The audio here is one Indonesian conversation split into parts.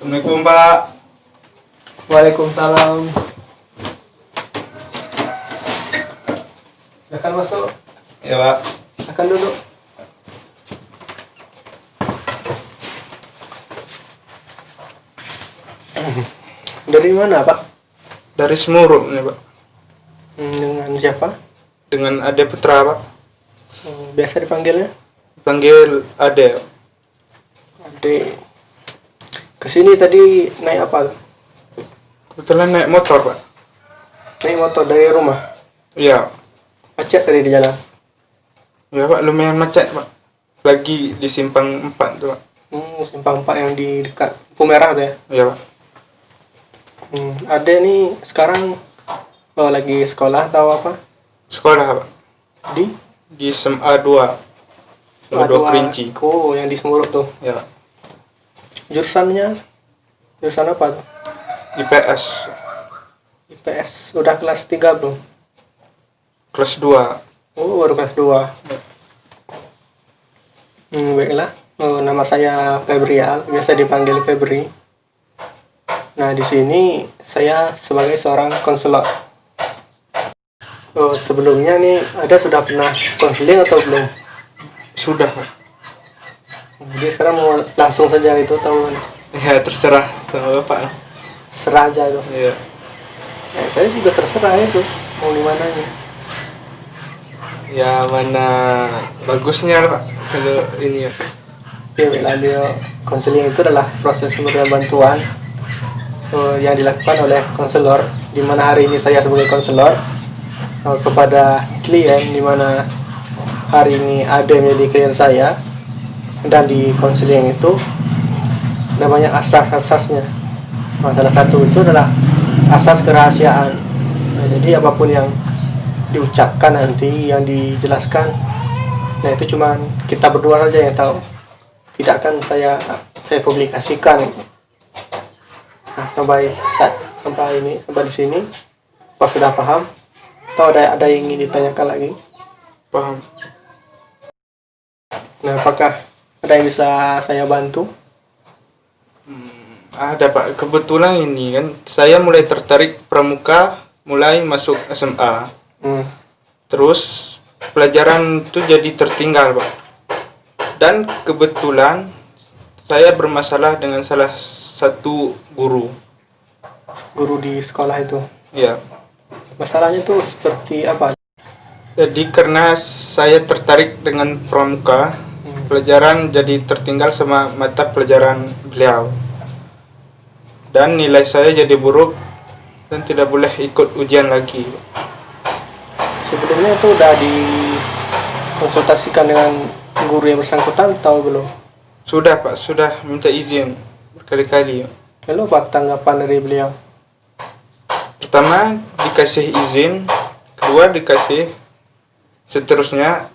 Assalamualaikum Pak. Waalaikumsalam. Silakan masuk. Ya Pak. Silakan duduk. Dari mana, Pak? Dari Semurup nih Pak. Dengan siapa? Dengan Ade Putra Pak. Biasa dipanggilnya? Panggil Ade. Adik. Kesini tadi naik apa? Kebetulan naik motor Pak. Naik motor dari rumah. Iya. Macet tadi di jalan. Ya Pak, lumayan macet Pak. Lagi di simpang 4 tuh Pak. Simpang 4 yang di dekat lampu merah tuh ya. Iya Pak. Adik nih sekarang lagi sekolah atau apa? Sekolah Pak. Di SMA 2. SMA 2 Kerinci. Oh, yang di Semurup tuh. Ya Pak. Jurusan apa tuh? IPS. IPS. Udah kelas 3 belum? Kelas 2. Oh, baru kelas 2. Baiklah. Nama saya Febrial, biasa dipanggil Febri. Nah, di sini saya sebagai seorang konselor. Sebelumnya nih, ada sudah pernah konseling atau belum? Sudah Pak. Jadi sekarang mau langsung saja itu atau Ya terserah sama Bapak. serah aja itu? Iya. Saya juga terserah itu, mau di mananya. Ya mana bagusnya Pak kalau ini ya. Dia konseling itu adalah proses pemberian bantuan yang dilakukan oleh konselor, di mana hari ini saya sebagai konselor kepada klien, di mana hari ini ada menjadi klien saya, dan di konseling itu namanya asas-asasnya. Salah satu itu adalah asas kerahasiaan. Nah, jadi apapun yang diucapkan nanti, yang dijelaskan, nah itu cuma kita berdua saja yang tahu. Tidak akan saya publikasikan. Nah, sampai di sini, Pak sudah paham? Atau ada yang ingin ditanyakan lagi? Paham. Nah, apakah ada yang bisa saya bantu? Ada Pak, kebetulan ini kan saya mulai tertarik pramuka, mulai masuk SMA. Terus pelajaran itu jadi tertinggal Pak. Dan kebetulan saya bermasalah dengan salah satu guru. Guru di sekolah itu? Ya. Masalahnya itu seperti apa? Jadi karena saya tertarik dengan pramuka, pelajaran jadi tertinggal sama mata pelajaran beliau. Dan nilai saya jadi buruk dan tidak boleh ikut ujian lagi. Sebelumnya itu udah dikonsultasikan dengan guru yang bersangkutan atau belum? Sudah Pak, sudah minta izin berkali-kali. Lalu apa tanggapan dari beliau? Pertama dikasih izin, kedua dikasih, seterusnya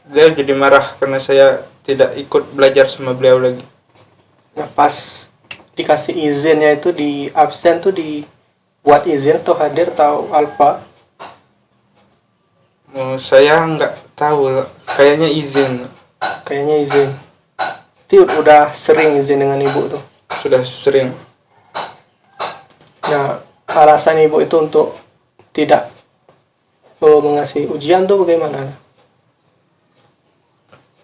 beliau jadi marah karena saya tidak ikut belajar sama beliau lagi. Nah, pas dikasih izinnya itu di absen tuh dibuat izin atau hadir atau alfa? Saya nggak tahu, kayaknya izin. Kayaknya izin. Itu udah sering izin dengan ibu tuh? Sudah sering. Nah, alasan ibu itu untuk tidak mengasih ujian tuh bagaimana?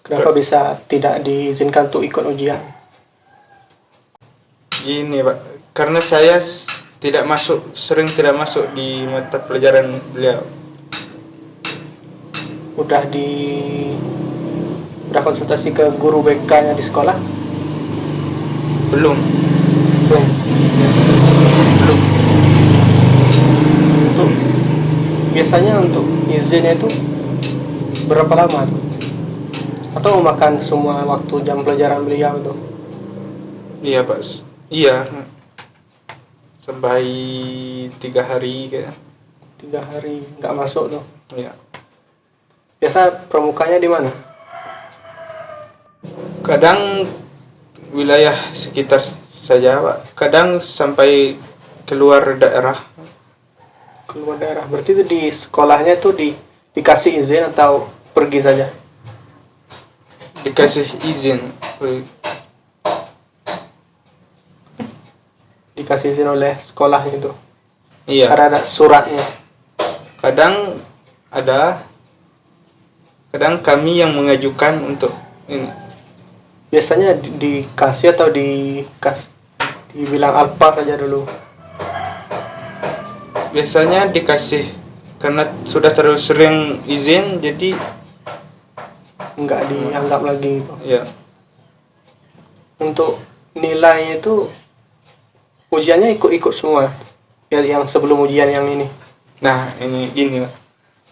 Kenapa bisa tidak diizinkan untuk ikut ujian? Ini Pak, karena saya sering tidak masuk di mata pelajaran beliau. Udah konsultasi ke guru BK-nya di sekolah? Belum. Biasanya untuk izinnya itu berapa lama tuh? Atau memakan semua waktu jam pelajaran beliau itu? Iya Pak, iya. Sampai 3 hari kayaknya. 3 hari nggak masuk tuh? Iya. Biasa pramukanya di mana? Kadang wilayah sekitar saja Pak, kadang sampai keluar daerah. Keluar daerah, berarti itu di sekolahnya itu dikasih izin atau pergi saja? Dikasih izin. dikasih izin oleh sekolahnya itu. Iya. Karena ada suratnya. Kadang ada, kadang kami yang mengajukan untuk ini. Biasanya dikasih atau dibilang apa saja dulu. Biasanya dikasih karena sudah terlalu sering izin, jadi Nggak dianggap lagi gitu. ya. Untuk nilainya itu ujiannya ikut semua ya, yang sebelum ujian yang ini. Nah, ini gini, Pak.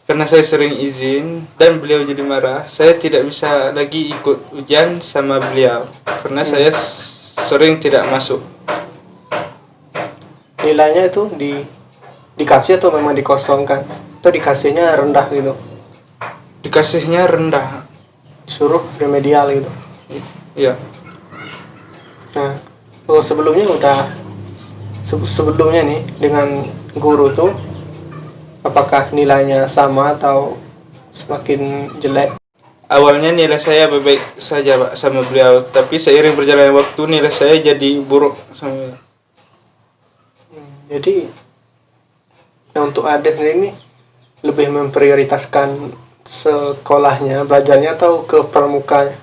Karena saya sering izin dan beliau jadi marah, saya tidak bisa lagi ikut ujian sama beliau karena saya sering tidak masuk. Nilainya itu dikasih atau memang dikosongkan atau dikasihnya rendah gitu, Dikasihnya rendah. disuruh remedial gitu. Ya. Nah, sebelumnya sebelumnya nih dengan guru tuh apakah nilainya sama atau semakin jelek? Awalnya nilai saya baik saja, Pak, sama beliau, tapi seiring berjalannya waktu nilai saya jadi buruk sama beliau. Jadi untuk Ade sendiri nih lebih memprioritaskan sekolahnya, belajarnya atau ke pramukanya?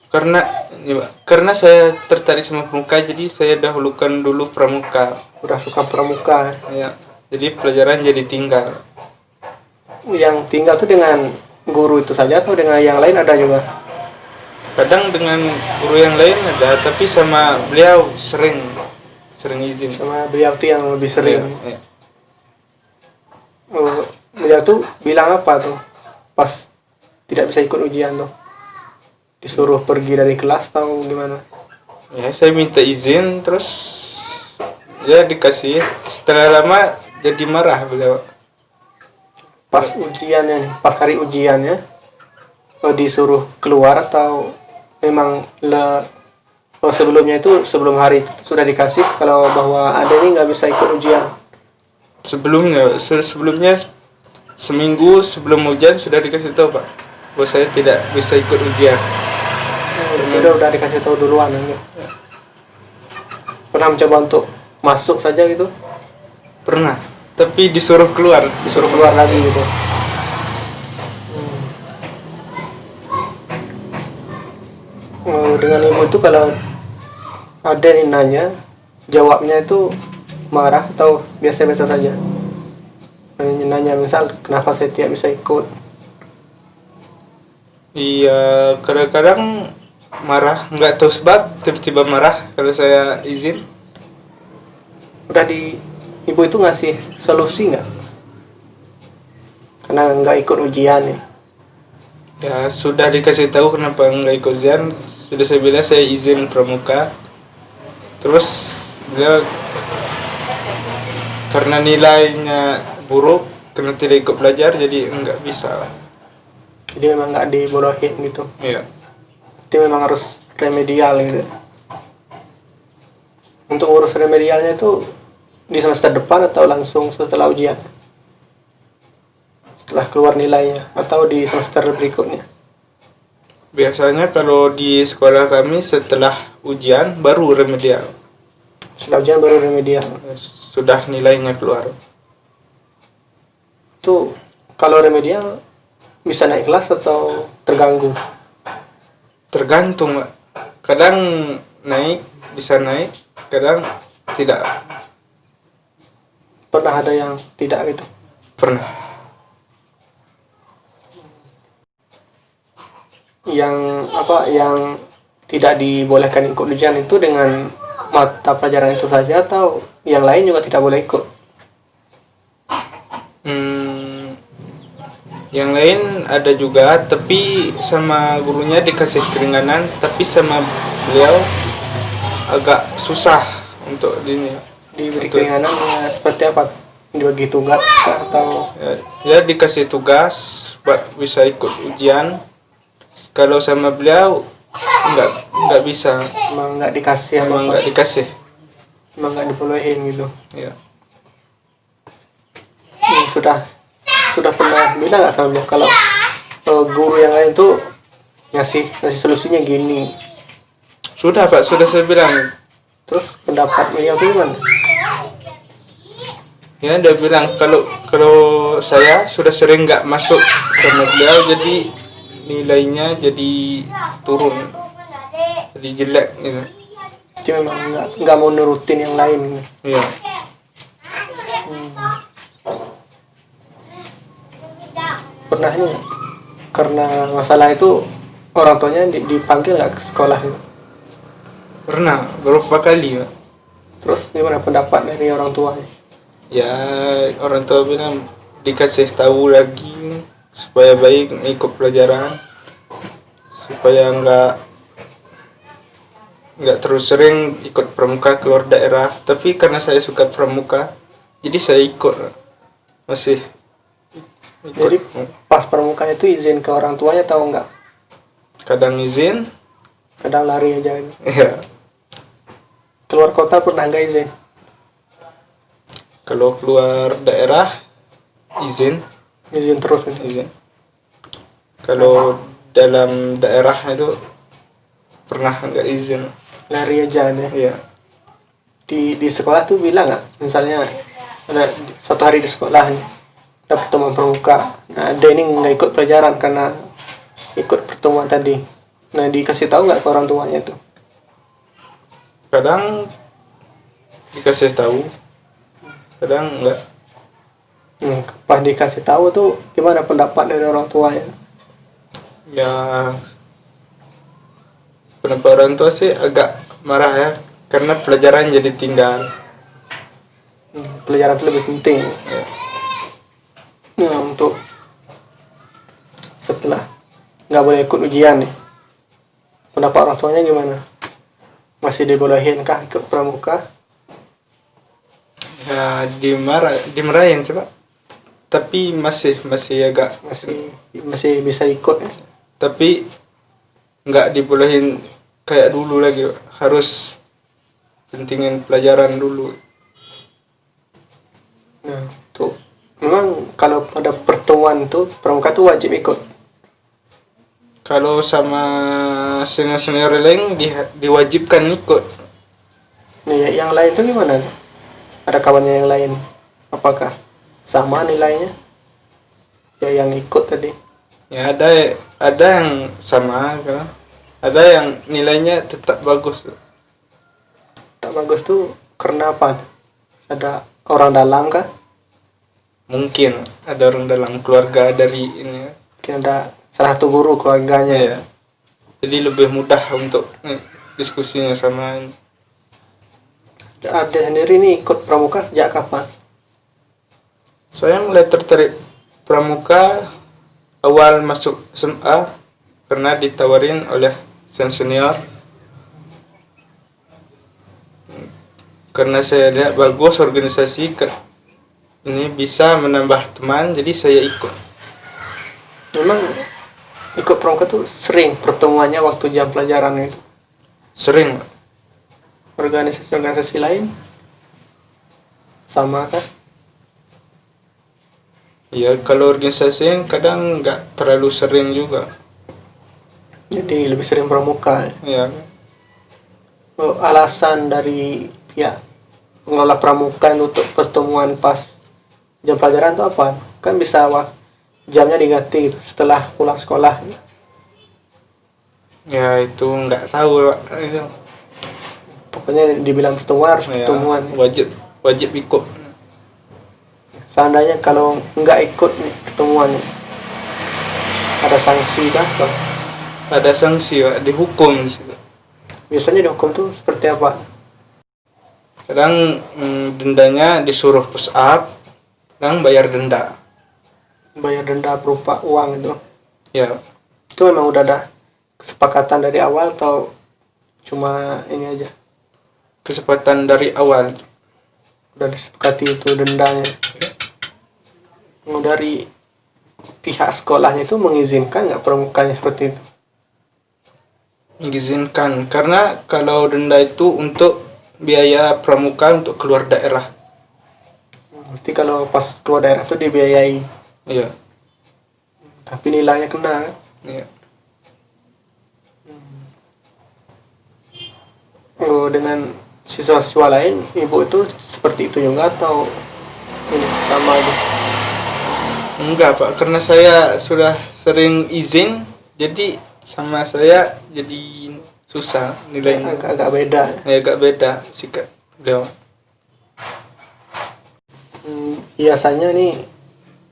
Karena saya tertarik sama pramuka, jadi saya dahulukan dulu pramuka. Udah suka pramuka. Ya. Jadi pelajaran jadi tinggal. Yang tinggal tuh dengan guru itu saja atau dengan yang lain ada juga? Kadang dengan guru yang lain ada, tapi sama beliau sering izin. Sama beliau tuh yang lebih sering. Ya. Beliau tuh bilang apa tuh pas tidak bisa ikut ujian tuh? Disuruh pergi dari kelas atau gimana? Ya, saya minta izin, terus ya dikasih. Setelah lama jadi marah beliau. Pas ujiannya nih, pas hari ujiannya disuruh keluar atau memang sebelumnya itu sebelum hari itu sudah dikasih kalau bahwa ada ini nggak bisa ikut ujian? Sebelumnya seminggu sebelum ujian sudah dikasih tahu, Pak, bahwa saya tidak bisa ikut ujian. Udah dikasih tahu duluan gitu. Pernah mencoba untuk masuk saja gitu? Pernah, tapi disuruh keluar lagi gitu. Dengan ibu itu kalau ada yang nanya, jawabnya itu marah atau biasa-biasa saja? Nanya misal kenapa saya tidak bisa ikut? Iya, kadang-kadang marah, nggak tahu sebab, tiba-tiba marah kalau saya izin. Udah ibu itu ngasih solusi nggak? Karena nggak ikut ujian nih. Ya, sudah dikasih tahu kenapa nggak ikut ujian. Sudah saya bilang saya izin pramuka. Terus beliau karena nilainya buruk, karena tidak ikut belajar, jadi nggak bisa. Jadi memang nggak dibolehin gitu. Iya. Itu memang harus remedial gitu. Untuk urus remedialnya itu di semester depan atau langsung setelah ujian? Setelah keluar nilainya atau di semester berikutnya? Biasanya kalau di sekolah kami setelah ujian baru remedial. Setelah ujian baru remedial. Sudah nilainya keluar. Itu kalau remedial bisa naik kelas atau terganggu? Tergantung, Pak. Kadang bisa naik, kadang tidak. Pernah ada yang tidak gitu? Pernah. Yang tidak dibolehkan ikut ujian itu dengan mata pelajaran itu saja atau yang lain juga tidak boleh ikut? Yang lain ada juga, tapi sama gurunya dikasih keringanan, tapi sama beliau agak susah untuk ini. Diberi keringanan ya, seperti apa? Dibagi tugas atau ya dikasih tugas buat bisa ikut ujian. Kalau sama beliau nggak bisa. emang nggak dikasih? Emang nggak dikasih. Emang nggak dibolehin gitu? Ya. Sudah pernah bilang nggak sama beliau kalau guru yang lain tuh ngasih solusinya gini? Sudah, Pak, sudah saya bilang. Terus pendapat beliau itu gimana? Ya dia bilang kalau saya sudah sering nggak masuk sama beliau, jadi nilainya jadi turun, jadi jelek gitu. Dia memang nggak mau nurutin yang lain. Iya. Pernah nih karena masalah itu orang tuanya dipanggil nggak ke sekolah itu? Pernah beberapa kali, Pak. Terus gimana pendapat dari orang tuanya? Ya orang tua bilang dikasih tahu lagi supaya baik ikut pelajaran, supaya nggak terus sering ikut pramuka keluar daerah. Tapi karena saya suka pramuka, jadi saya ikut masih ikut. Jadi pas permukaan itu izin ke orang tuanya tahu nggak? Kadang izin, Kadang lari aja. ya. Keluar kota pernah nggak izin? Kalau keluar daerah izin, Izin terus gitu. izin. Kalau dalam daerah itu pernah nggak izin. Lari aja ya. Iya. Di sekolah tuh bilang nggak? Misalnya ada suatu hari di sekolah nih, ada pertemuan pramuka. Nah, ada ini nggak ikut pelajaran karena ikut pertemuan tadi. Nah, dikasih tahu nggak ke orang tuanya itu? Kadang dikasih tahu, kadang enggak. Pas dikasih tahu tuh gimana pendapat dari orang tuanya? Ya pendapat orang tua sih agak marah ya, karena pelajaran jadi tinggal. Pelajaran itu lebih penting. Ya. Nah, untuk setelah nggak boleh ikut ujian nih, pendapat orang tuanya gimana? Masih dibolehin kah ikut pramuka? Ya dimarahin sih Pak, tapi masih agak, Masih bisa ikut ya? tapi nggak dibolehin kayak dulu lagi Pak. Harus pentingin pelajaran dulu. Nah, tuh memang kalau ada pertemuan tuh pramuka tuh wajib ikut. Kalau sama senior lain diwajibkan ikut. Nih, yang lain tuh gimana tuh? Ada kawannya yang lain, apakah sama nilainya? Ya yang ikut tadi. Ya ada yang sama kan, ada yang nilainya tetap bagus. Tak bagus tuh karena apa? Ada orang dalam kah? Mungkin ada orang dalam keluarga dari ini Mungkin ada salah satu guru keluarganya ya, jadi lebih mudah untuk diskusinya sama. Ada sendiri nih ikut pramuka sejak kapan? Saya mulai tertarik pramuka awal masuk SMA karena ditawarin oleh senior, karena saya lihat bagus organisasi ini bisa menambah teman, jadi saya ikut. Memang ikut pramuka tuh sering pertemuannya waktu jam pelajaran itu. Sering Pak. Organisasi-organisasi lain sama kan? Ya kalau organisasi kadang nggak terlalu sering juga. Jadi lebih sering pramuka. Ya Oh, alasan dari pihak pengelola pramuka untuk pertemuan pas jam pelajaran itu apa? Kan bisa jamnya diganti gitu, setelah pulang sekolah. ya itu nggak tahu Pak. Itu Pokoknya dibilang pertemuan harus ya, pertemuan. wajib ikut. Seandainya kalau nggak ikut nih, pertemuan nih, ada sanksi kah? Ada sanksi Pak, dihukum di situ. Biasanya dihukum tuh seperti apa? Kadang dendanya disuruh push up, kadang bayar denda. Bayar denda berupa uang itu. Ya Itu memang udah ada kesepakatan dari awal atau cuma ini aja? kesempatan dari awal. Udah disepakati itu dendanya. Dari pihak sekolahnya itu mengizinkan nggak pramukanya seperti itu? Mengizinkan, karena kalau denda itu untuk biaya pramuka untuk keluar daerah. Berarti kalau pas keluar daerah itu dibiayai, Iya. tapi nilainya kena kan? Iya. Oh, dengan siswa-siswa lain ibu itu seperti itu juga atau ini sama aja? Enggak Pak, karena saya sudah sering izin, jadi sama saya jadi susah nilainya. Agak beda. Agak beda sikap beliau. Biasanya nih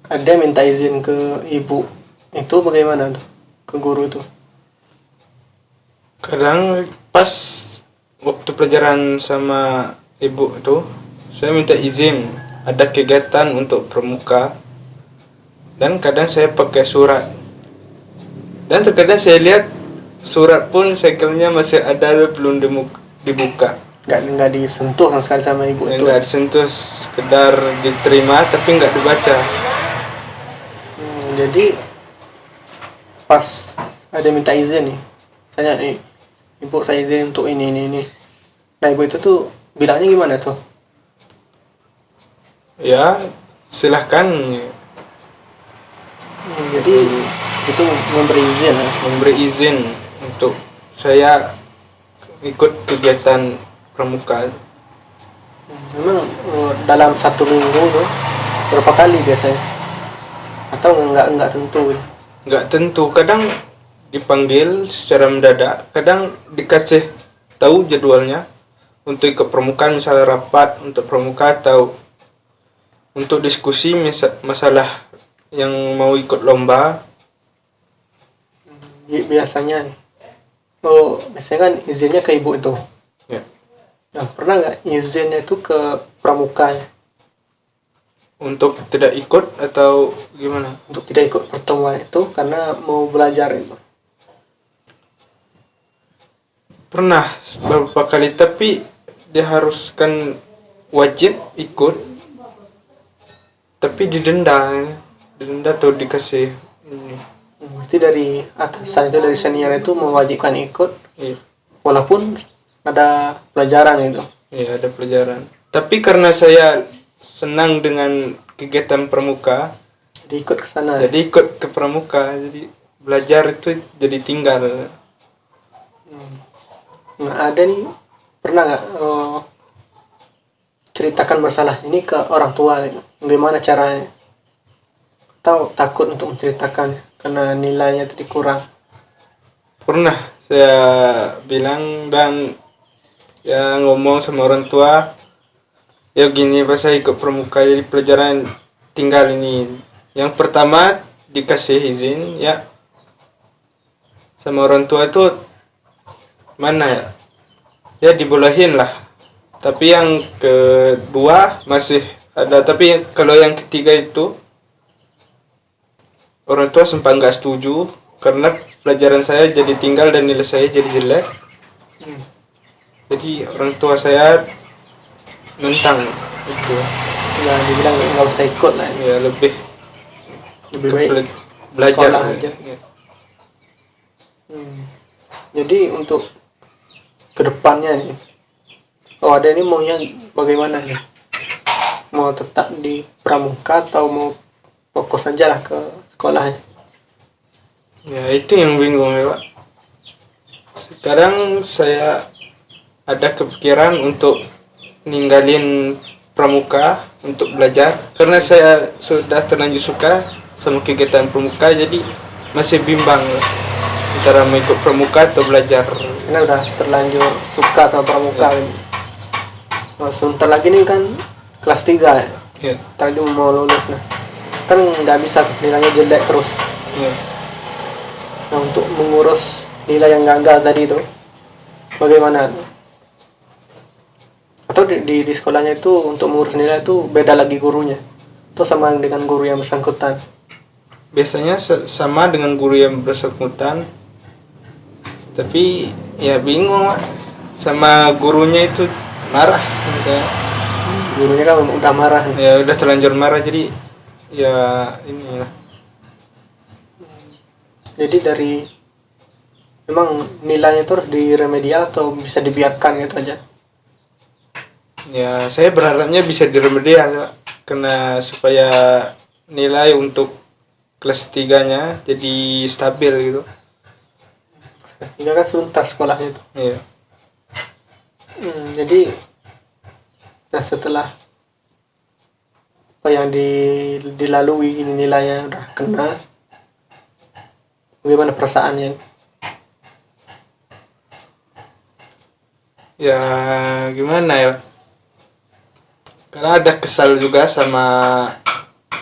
ada minta izin ke ibu, itu bagaimana tuh ke guru tuh? Kadang pas waktu pelajaran sama ibu itu saya minta izin, ada kegiatan untuk pramuka, dan kadang saya pakai surat, dan terkadang saya lihat surat pun segelnya masih ada, belum dibuka. Nggak disentuh sama sekali sama ibu itu? Nggak disentuh, sekedar diterima tapi nggak dibaca. Jadi pas ada minta izin nih, tanya nih, ibu saya izin untuk ini. Nah ibu itu tuh bilangnya gimana tuh? Ya silahkan. Jadi itu memberi izin ya? Memberi izin untuk saya ikut kegiatan pramuka. Memang dalam 1 minggu tuh berapa kali biasanya? Atau nggak tentu? Nggak tentu, kadang dipanggil secara mendadak, kadang dikasih tahu jadwalnya untuk ikut pramuka, misalnya rapat untuk pramuka atau untuk diskusi masalah yang mau ikut lomba. Biasanya nih, biasanya kan izinnya ke ibu itu. Ya. Nah, pernah nggak izinnya itu ke pramukanya Untuk tidak ikut atau gimana? untuk tidak ikut pertemuan itu karena mau belajar itu? Pernah beberapa kali, tapi diharuskan wajib ikut, tapi didenda atau dikasih ini. Berarti dari atasan itu, dari senior itu mewajibkan ikut Iya. walaupun ada pelajaran itu. Iya, ada pelajaran. Tapi karena saya senang dengan kegiatan pramuka, Jadi ikut ke sana. jadi ikut ke pramuka, jadi belajar itu jadi tinggal. Nah, ada nih, pernah nggak ceritakan masalah ini ke orang tua gitu? Gimana caranya? Atau takut untuk menceritakan karena nilainya tadi kurang? Pernah saya bilang dan ya ngomong sama orang tua, ya gini, pas saya ikut pramuka jadi pelajaran tinggal ini. Yang pertama dikasih izin ya sama orang tua itu mana ya? Ya dibolehin lah. Tapi yang kedua masih ada, tapi kalau yang ketiga itu orang tua sempat nggak setuju karena pelajaran saya jadi tinggal dan nilai saya jadi jelek. Jadi orang tua saya nentang itu. Ya dibilang nggak usah ikut lah, Ya lebih baik belajar sekolah aja. Ya. Jadi untuk kedepannya nih, ada ini maunya bagaimana nih? Mau tetap di pramuka atau mau fokus aja lah ke sekolahnya? Ya itu yang bingung ya Pak. Sekarang saya ada kepikiran untuk ninggalin pramuka untuk belajar karena saya sudah terlanjur suka sama kegiatan pramuka, jadi masih bimbang antara mau ikut pramuka atau belajar. Karena udah terlanjur suka sama pramuka. Nah, sebentar lagi nih kan kelas 3 ya. Ya. Tadi mau lulus, nah kan nggak bisa nilainya jelek terus. Ya. Nah, untuk mengurus nilai yang gagal tadi itu bagaimana? Atau di sekolahnya itu untuk mengurus nilai itu beda lagi gurunya? Atau sama dengan guru yang bersangkutan? Biasanya sama dengan guru yang bersangkutan, tapi ya bingung Pak. Sama gurunya itu marah misalnya. Gurunya kan udah marah. Ya udah terlanjur marah, jadi ya inilah. Jadi dari memang nilainya itu harus diremedial atau bisa dibiarkan gitu aja? Ya saya berharapnya bisa diremedial Pak. Karena supaya nilai untuk kelas 3-nya jadi stabil gitu. Ini kan sebentar sekolahnya itu. Iya. Jadi nah setelah apa yang dilalui ini nilainya udah kena, bagaimana perasaannya? Ya gimana ya, karena ada kesal juga sama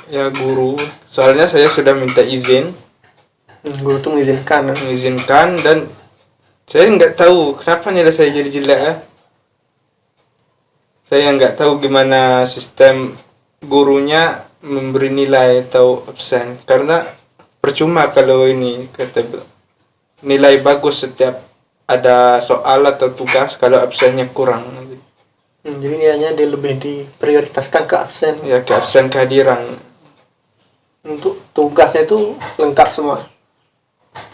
ya guru, soalnya saya sudah minta izin, Guru tuh mengizinkan, dan saya nggak tahu kenapa nilai saya jadi jelek ya. Saya nggak tahu gimana sistem gurunya memberi nilai atau absen, karena percuma kalau ini kata nilai bagus setiap ada soal atau tugas kalau absennya kurang. Jadi nilainya dia lebih diprioritaskan ke absen. Ya ke absen kehadiran. Untuk tugasnya itu lengkap semua.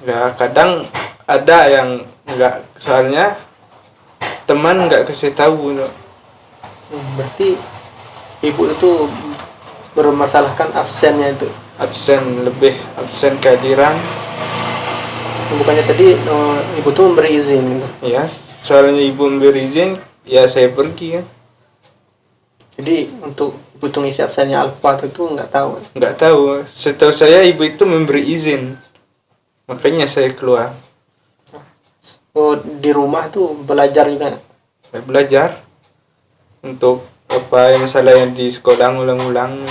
Ya kadang ada yang nggak, soalnya teman nggak kasih tahu. Berarti ibu itu bermasalahkan absennya itu. Absen kehadiran. Bukannya tadi ibu tuh memberi izin gitu. Ya soalnya ibu memberi izin, ya saya pergi ya. Jadi untuk ibu tuh ngisi absennya alfa itu nggak tahu. Nggak tahu. Setahu saya ibu itu memberi izin, makanya saya keluar. Oh, di rumah tuh belajar juga. Saya belajar untuk apa yang masalah yang di sekolah ulang-ulang.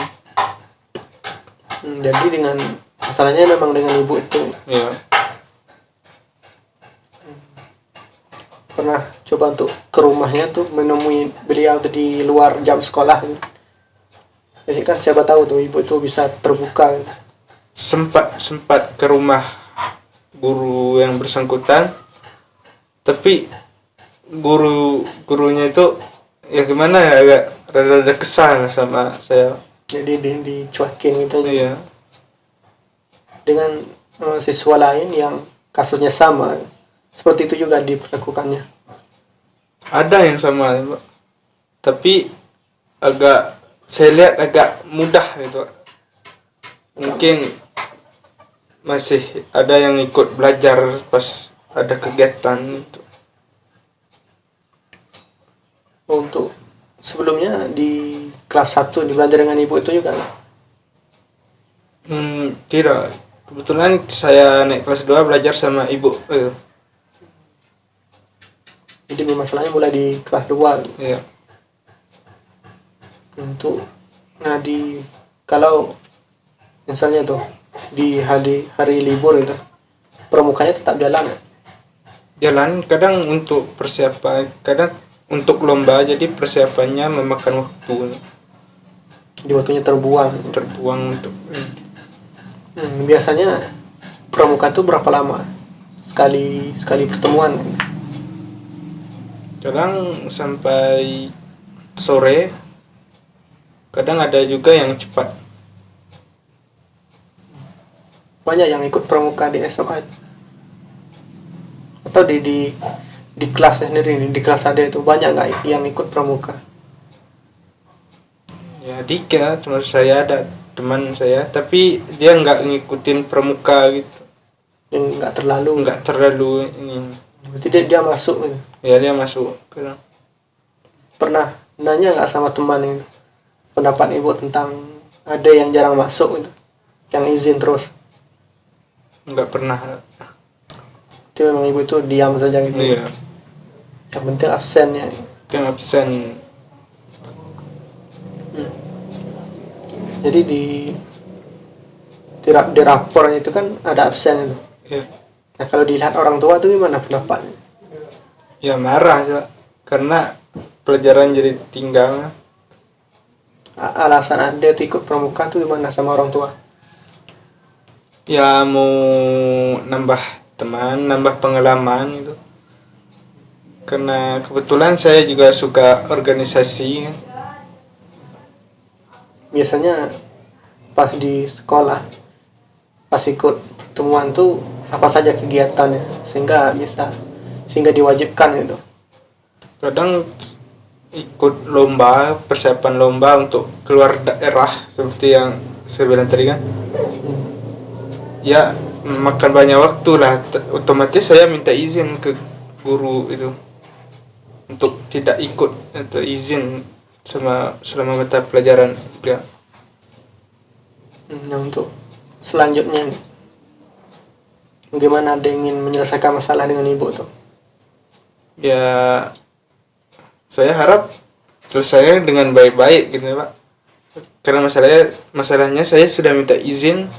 Jadi dengan masalahnya memang dengan ibu itu. Ya. Pernah coba untuk ke rumahnya tuh menemui beliau tuh di luar jam sekolah. Jadi kan siapa tahu tuh ibu itu bisa terbuka. Sempat ke rumah guru yang bersangkutan, tapi gurunya itu ya gimana ya, agak rada kesal sama saya. Jadi dicuekin gitu. Iya. Dengan siswa lain yang kasusnya sama, seperti itu juga diperlakukannya. Ada yang sama, Pak. Tapi saya lihat agak mudah gitu. Mungkin masih ada yang ikut belajar pas ada kegiatan itu. Untuk sebelumnya di kelas 1 di belajar dengan ibu itu juga nggak? Tidak. Kebetulan saya naik kelas 2 belajar sama ibu. Jadi masalahnya mulai di kelas 2 gitu. Iya. Untuk kalau misalnya tuh di hari libur itu pramukanya tetap jalan. Jalan kadang untuk persiapan, kadang untuk lomba, jadi persiapannya memakan waktu. Di waktunya terbuang Untuk biasanya pramuka itu berapa lama sekali pertemuan? kadang sampai sore, kadang ada juga yang cepat. Banyak yang ikut pramuka di SMA atau di kelasnya sendiri, di kelas ada itu banyak nggak yang ikut pramuka? Ya dikit, cuma saya ada teman saya, tapi dia nggak ngikutin pramuka gitu. Yang nggak terlalu ini. Berarti dia masuk gitu. Ya dia masuk. Pernah nanya nggak sama teman itu pendapat ibu tentang ada yang jarang masuk gitu, yang izin terus? Nggak pernah. Itu memang ibu itu diam saja gitu. Iya. Yang penting absennya. Yang absen. Jadi di rapornya itu kan ada absen itu. Ya. Nah kalau dilihat orang tua itu gimana pendapatnya? Ya marah sih, Pak. Karena pelajaran jadi tinggal. Alasan ada itu ikut pramuka itu gimana sama orang tua? Ya mau nambah teman, nambah pengalaman gitu. Karena kebetulan saya juga suka organisasi. Biasanya pas di sekolah, pas ikut pertemuan tuh apa saja kegiatannya sehingga diwajibkan gitu? Kadang ikut lomba, persiapan lomba untuk keluar daerah seperti yang saya bilang tadi kan. Ya makan banyak waktu lah, otomatis saya minta izin ke guru itu. untuk tidak ikut atau izin selama mata pelajaran beliau. Nah, untuk selanjutnya nih, bagaimana ada ingin menyelesaikan masalah dengan ibu tuh? Ya, saya harap selesainya dengan baik-baik gitu ya, Pak. Karena masalahnya saya sudah minta izin,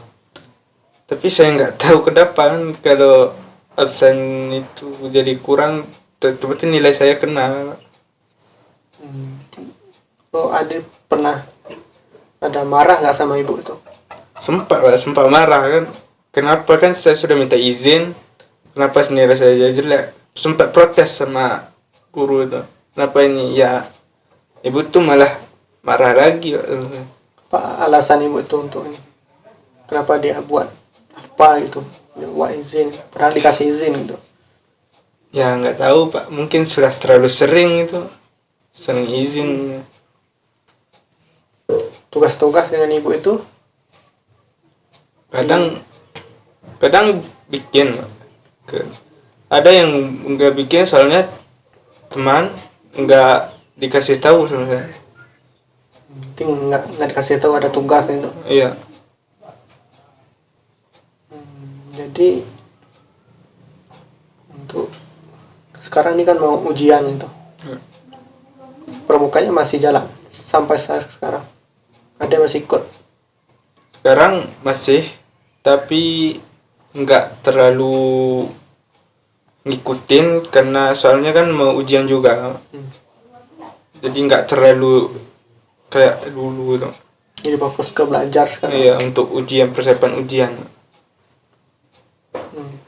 tapi saya nggak tahu ke depan kalau absen itu jadi kurang, berarti nilai saya kena. Oh, ada pernah ada marah nggak sama ibu tuh? Sempat marah kan. Kenapa kan saya sudah minta izin, kenapa nilai saya jadi jelek? Sempat protes sama guru itu. Kenapa ini? Ya, ibu tuh malah marah lagi. Apa alasan ibu itu untuk ini? Kenapa dia buat apa gitu? Dia buat izin, padahal dikasih izin gitu. Ya nggak tahu Pak, mungkin sudah terlalu sering izin. Tugas-tugas dengan ibu itu kadang bikin, ada yang nggak bikin soalnya teman nggak dikasih tahu sebenarnya. nggak dikasih tahu ada tugas itu. Iya. Jadi untuk sekarang ini kan mau ujian itu, pramukanya masih jalan sampai sekarang. Ada masih ikut? Sekarang masih, tapi nggak terlalu ngikutin karena soalnya kan mau ujian juga. Jadi nggak terlalu kayak dulu gitu. Jadi fokus ke belajar sekarang. Iya, untuk persiapan ujian.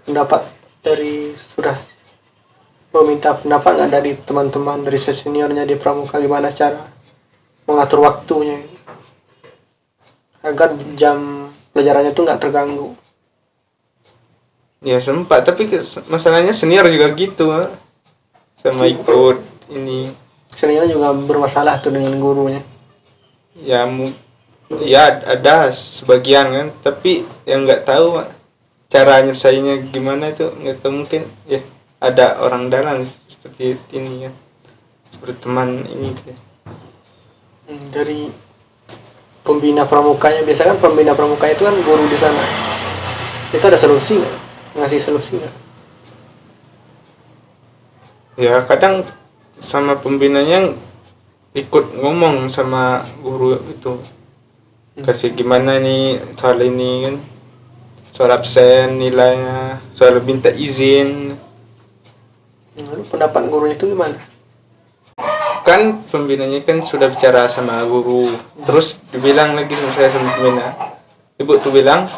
Pendapat dari sudah meminta pendapat nggak dari teman-teman dari seniornya di pramuka, gimana cara mengatur waktunya agar jam pelajarannya itu nggak terganggu? Ya sempat, tapi masalahnya senior juga gitu, sama ikut ini. Seniornya juga bermasalah tuh dengan gurunya. Ya ada sebagian kan, tapi yang nggak tahu cara nyelesainnya gimana itu nggak tahu. Mungkin ya ada orang dalam seperti ini ya, seperti teman ini. Dari pembina pramukanya, biasa kan pembina pramuka itu kan guru di sana, itu ada solusi nggak? Ngasih solusi nggak? Ya kadang sama pembinanya ikut ngomong sama guru itu, kasih gimana nih soal ini kan, soal absen nilainya, soal minta izin. Lalu pendapat gurunya itu gimana? Kan pembinanya kan sudah bicara sama guru, terus dibilang lagi sama saya sama pembina, ibu tuh bilang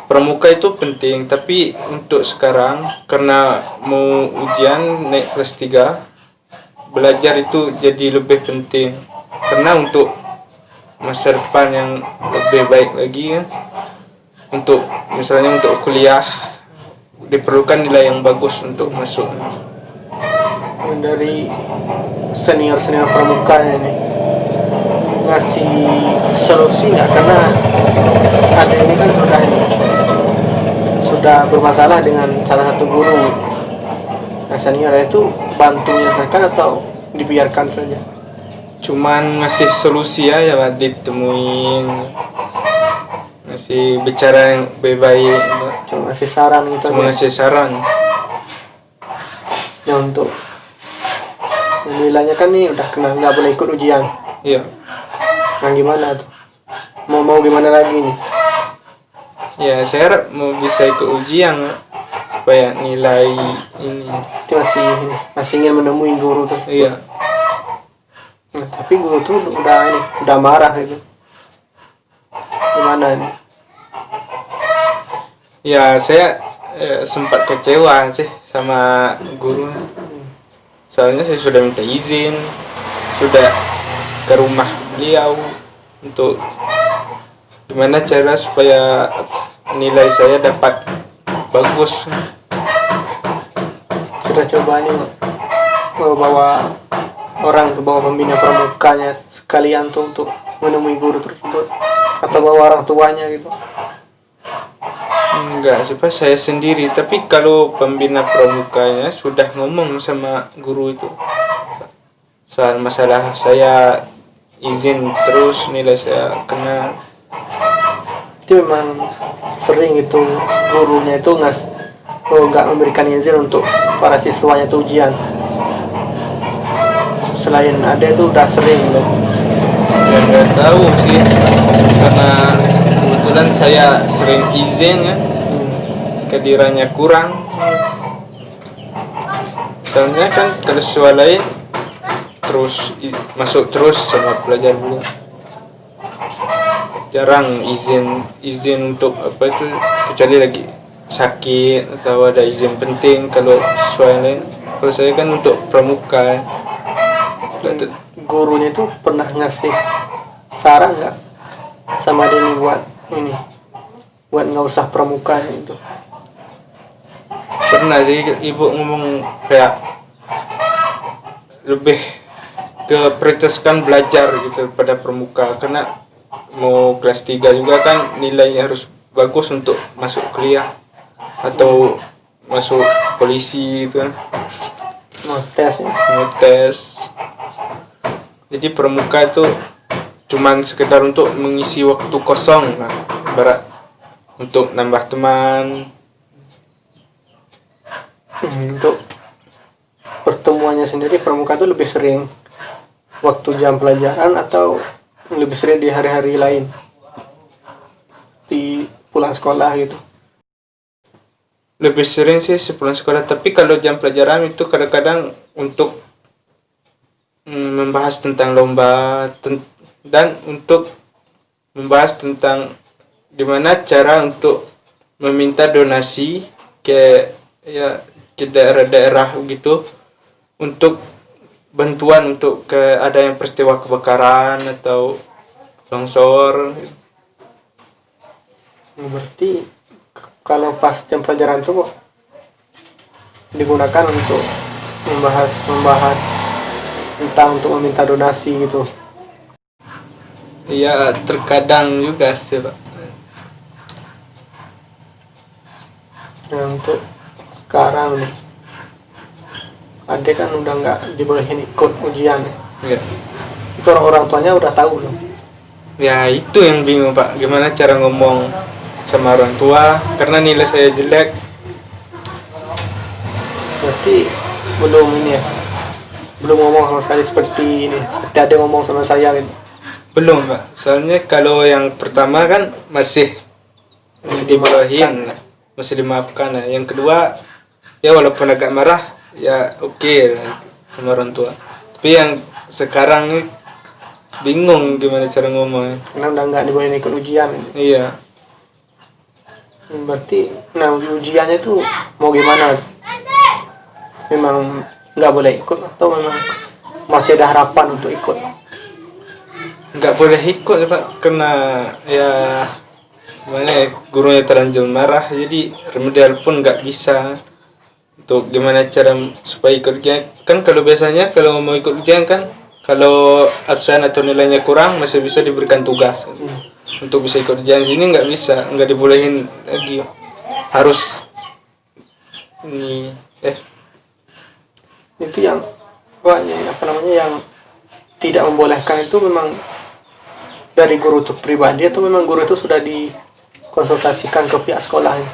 pramuka itu penting, tapi untuk sekarang karena mau ujian naik kelas 3, belajar itu jadi lebih penting, karena untuk masa depan yang lebih baik lagi kan, untuk misalnya untuk kuliah diperlukan nilai yang bagus untuk masuk. Dari senior pramuka ini ngasih solusi nggak? Karena ada ini kan sudah bermasalah dengan salah satu guru. Nah, senior itu bantu menyelesaikan atau dibiarkan saja? Cuman ngasih solusi ya ditemuin, ngasih bicara yang baik-baik, Cuma ngasih saran gitu. cuma ngasih saran. Ya, untuk nilainya kan nih udah kena, nggak boleh ikut ujian. Iya. Nah, gimana tuh? Mau gimana lagi nih? Ya saya harap mau bisa ikut ujian supaya nilai ini. Itu masih ingin menemui guru tersebut. Iya. Nah, tapi guru tuh udah marah gitu. Gimana nih? Ya saya sempat kecewa sih sama guru. Soalnya saya sudah minta izin, sudah ke rumah beliau untuk gimana cara supaya nilai saya dapat bagus. Sudah coba nih bawa orang ke bawah pembina pramukanya sekalian tuh untuk menemui guru tersebut, atau bawa orang tuanya gitu? Enggak sih Pak, saya sendiri. Tapi kalau pembina pramukanya sudah ngomong sama guru itu soal masalah saya izin terus nilai saya kena. Itu memang sering itu gurunya itu nggak memberikan izin untuk para siswanya itu ujian. Selain ada itu udah sering loh. Ya nggak tahu sih, karena kebetulan saya sering izin ya, kehadirannya kurang. Soalnya kan kalau siswa lain terus masuk terus sama pelajar dulu. Jarang izin untuk apa itu, kecuali lagi sakit atau ada izin penting kalau siswa yang lain. Kalau saya kan untuk pramuka. Gurunya itu pernah ngasih saran nggak sama dia buat nggak usah pramuka itu? Pernah sih ibu ngomong kayak lebih ke prioritaskan belajar gitu pada pramuka, karena mau kelas 3 juga kan nilainya harus bagus untuk masuk kuliah atau masuk polisi itu kan, Mau tes ya. mau tes. Jadi pramuka itu cuman sekedar untuk mengisi waktu kosong lah, ibarat untuk nambah teman. Untuk pertemuannya sendiri pramuka itu lebih sering waktu jam pelajaran atau lebih sering di hari-hari lain, di pulang sekolah gitu? Lebih sering sih sepulang sekolah, tapi kalau jam pelajaran itu kadang-kadang untuk membahas tentang lomba dan untuk membahas tentang gimana cara untuk meminta donasi ke daerah-daerah gitu, untuk bantuan untuk ada yang peristiwa kebakaran atau longsor. Berarti kalau pas jam pelajaran itu kok digunakan untuk membahas tentang untuk meminta donasi gitu? Iya, terkadang juga sih Pak. Nah, untuk sekarang nih, adik kan udah nggak dibolehin ikut ujian. Ya. Itu orang tuanya udah tahu belum? Ya itu yang bingung Pak, gimana cara ngomong sama orang tua karena nilai saya jelek. Berarti belum ini ya, belum ngomong sama sekali seperti ini, seperti ada ngomong sama saya gitu. Belum Pak, soalnya kalau yang pertama kan masih dibolehin lah, masih dimaafkan lah. Yang kedua ya walaupun agak marah ya oke lah sama orang tua. Tapi yang sekarang ini bingung gimana cara ngomong. Karena udah nggak dibolehin ikut ujian. Iya. Berarti, nah ujiannya itu mau gimana? Memang nggak boleh ikut atau memang masih ada harapan untuk ikut? Nggak boleh ikut ya Pak, karena ya gimana ya, gurunya terlanjur marah, jadi remedial pun nggak bisa. Untuk gimana cara supaya ikut ujian kan, kalau biasanya kalau mau ikut ujian kan kalau absen atau nilainya kurang masih bisa diberikan tugas untuk bisa ikut ujian. Sini nggak bisa, nggak dibolehin lagi, harus ini Itu yang yang tidak membolehkan itu memang dari guru itu pribadi atau memang guru itu sudah dikonsultasikan ke pihak sekolahnya?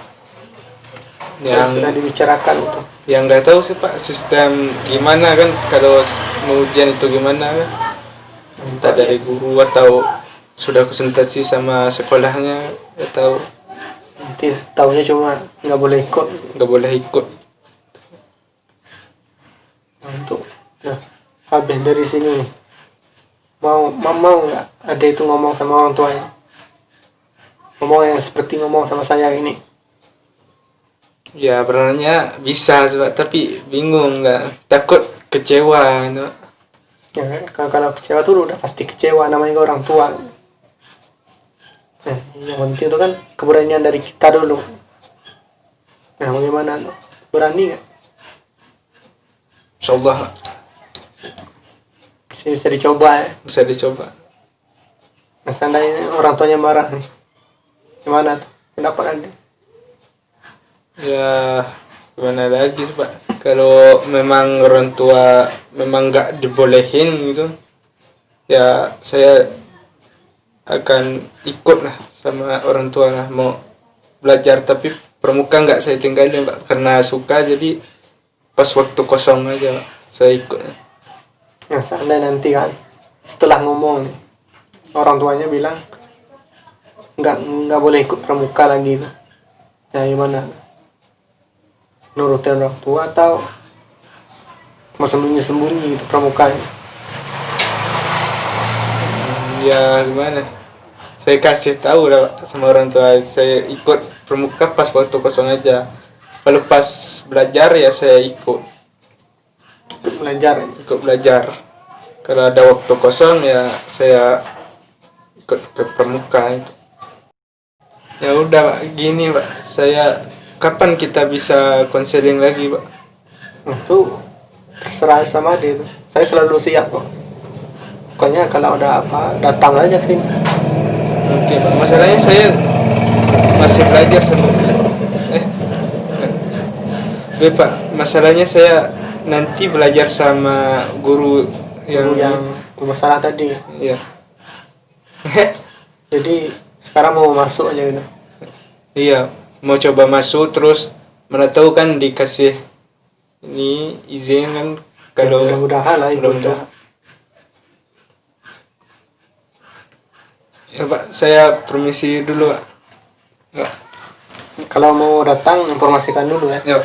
Yang sudah dibicarakan itu? Yang nggak tahu sih Pak sistem gimana kan, kalau mau ujian itu gimana kan, entah dari guru atau sudah konsultasi sama sekolahnya atau nanti tahunya cuma nggak boleh ikut. Nggak boleh ikut. Untuk habis dari sini nih, mau nggak ada itu ngomong sama orang tuanya, ngomong yang seperti ngomong sama saya ini? Ya sebenarnya bisa tapi bingung, nggak, takut kecewa gitu. Ya, kalau kecewa tuh udah pasti kecewa, namanya ke orang tua. Nah, yang penting itu kan keberanian dari kita dulu. Nah, bagaimana tuh? Berani nggak? Insyaallah Bisa dicoba ya. bisa dicoba. Nah, seandainya orang tuanya marah nih, gimana tuh pendapat Anda? Ya gimana lagi sih Pak, kalau memang orang tua memang nggak dibolehin gitu, ya saya akan ikut lah sama orang tua lah, mau belajar. Tapi pramuka nggak saya tinggalin Pak, karena suka, jadi pas waktu kosong aja Pak, saya ikut. Nah, seandainya nanti kan setelah ngomong nih, orang tuanya bilang nggak boleh ikut pramuka lagi tuh. Nah, gimana? Nurutin orang tua atau mau sembunyi-sembunyi gitu pramukanya? Ya gimana, saya kasih tahu lah Pak, sama orang tua saya ikut pramuka pas waktu kosong aja. Kalau pas belajar ya saya ikut belajar. Kalau ada waktu kosong ya saya ikut ke pramuka. Ya udah Pak, gini Pak, saya kapan kita bisa konseling lagi Pak? Itu terserah sama dia itu. Saya selalu siap kok. Pokoknya kalau ada apa datang aja sih. Oke Pak, masalahnya saya masih belajar sama Pak, masalahnya saya nanti belajar sama guru yang bermasalah tadi. Iya. Jadi sekarang mau masuk aja gitu. Iya, mau coba masuk, terus mana tahu kan dikasih ini izin kan, kalau Mudah-mudahan lah ikut. mudah-mudahan. Ya Pak, saya permisi dulu Pak. Ya. Kalau mau datang informasikan dulu ya. Ya.